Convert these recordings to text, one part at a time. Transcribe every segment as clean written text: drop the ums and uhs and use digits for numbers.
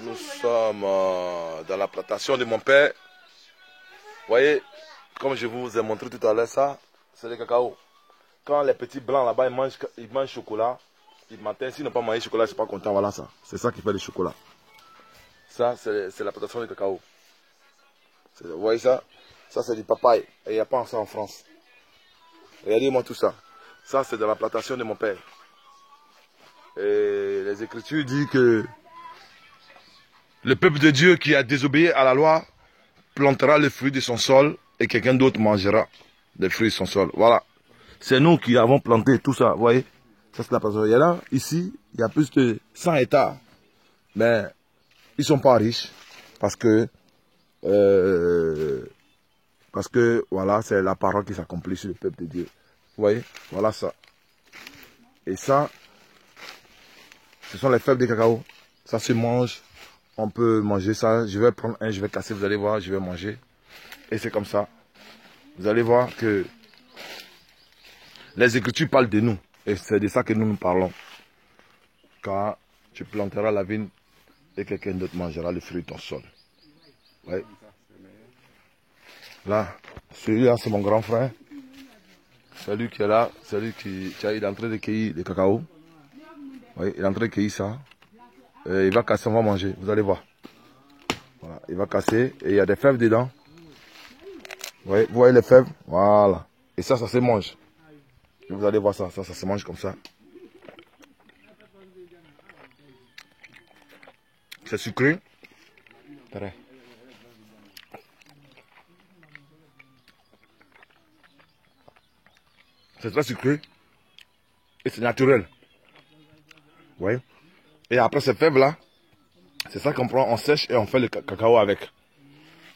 Nous sommes dans la plantation de mon père. Vous voyez, comme je vous ai montré tout à l'heure, ça, c'est le cacao. Quand les petits blancs là-bas, ils mangent chocolat, ils matin, s'ils n'ont pas mangé chocolat, ils ne sont pas contents. Voilà ça. C'est ça qui fait le chocolat. Ça, c'est la plantation de cacao. Vous voyez ça? Ça, c'est du papaye. Et il n'y a pas ça en France. Regardez-moi tout ça. Ça, c'est de la plantation de mon père. Et les Écritures disent que le peuple de Dieu qui a désobéi à la loi plantera le fruit de son sol et quelqu'un d'autre mangera les fruits de son sol. Voilà. C'est nous qui avons planté tout ça. Vous voyez? Ça, c'est la plantation. Il y a là, ici, il y a plus de 100 hectares. Mais ils ne sont pas riches parce que voilà, c'est la parole qui s'accomplit sur le peuple de Dieu. Vous voyez? Voilà ça. Et ça, ce sont les fèves de cacao. Ça se mange. On peut manger ça. Je vais prendre un, je vais casser, vous allez voir, je vais manger. Et c'est comme ça. Vous allez voir que les Écritures parlent de nous. Et c'est de ça que nous parlons. Car tu planteras la vigne et quelqu'un d'autre mangera le fruit de ton sol. Ouais. Là, celui-là, c'est mon grand frère. Celui qui est là, celui qui est en train de cueillir des cacao. Oui, il est en train de cueillir ça. Et il va casser, on va manger. Vous allez voir. Voilà, il va casser et il y a des fèves dedans. Oui, vous voyez les fèves? Voilà. Et ça se mange. Et vous allez voir ça, ça se mange comme ça. C'est sucré. Très. C'est très sucré. Et c'est naturel. Oui. Et après ces fèves-là, c'est ça qu'on prend, on sèche et on fait le cacao avec.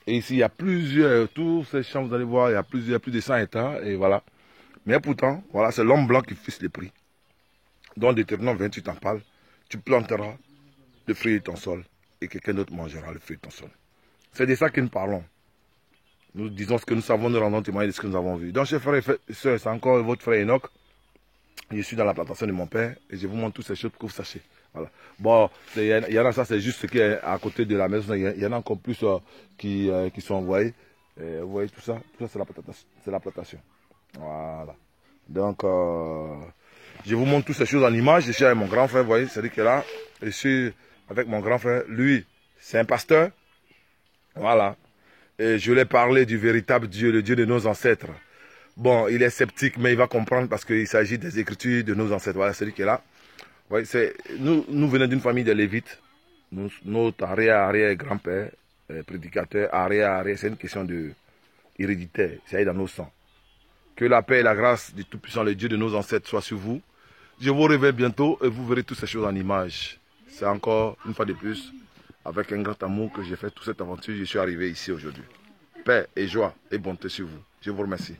Et ici, il y a plusieurs, tous ces champs, vous allez voir, il y a plus de 100 hectares, et voilà. Mais pourtant, voilà, c'est l'homme blanc qui fixe les prix. Dans Deutéronome 28 en parle, tu planteras le fruit de ton sol, et quelqu'un d'autre mangera le fruit de ton sol. C'est de ça que nous parlons. Nous disons ce que nous savons, nous rendons témoignage de ce que nous avons vu. Donc, chers frères et sœurs, c'est encore votre frère Enoch. Je suis dans la plantation de mon père, et je vous montre toutes ces choses pour que vous sachiez. Voilà. Bon, il y en a ça, c'est juste ce qui est à côté de la maison. Il y en a encore plus qui sont envoyés. Vous voyez tout ça c'est la plantation. Voilà. Donc, je vous montre toutes ces choses en image. Je suis avec mon grand frère, vous voyez, c'est-à-dire que là, je suis avec mon grand frère. Lui, c'est un pasteur. Voilà. Et je lui ai parlé du véritable Dieu, le Dieu de nos ancêtres. Bon, il est sceptique, mais il va comprendre parce qu'il s'agit des Écritures de nos ancêtres. Voilà, celui qui est là. Oui, nous venons d'une famille de Lévites. Notre arrière-grand-père, prédicateur, arrière, c'est une question de héréditaire. C'est dans nos sangs. Que la paix et la grâce du Tout-Puissant, le Dieu de nos ancêtres, soient sur vous. Je vous révèle bientôt et vous verrez toutes ces choses en images. C'est encore, une fois de plus, avec un grand amour que j'ai fait toute cette aventure. Je suis arrivé ici aujourd'hui. Paix et joie et bonté sur vous. Je vous remercie.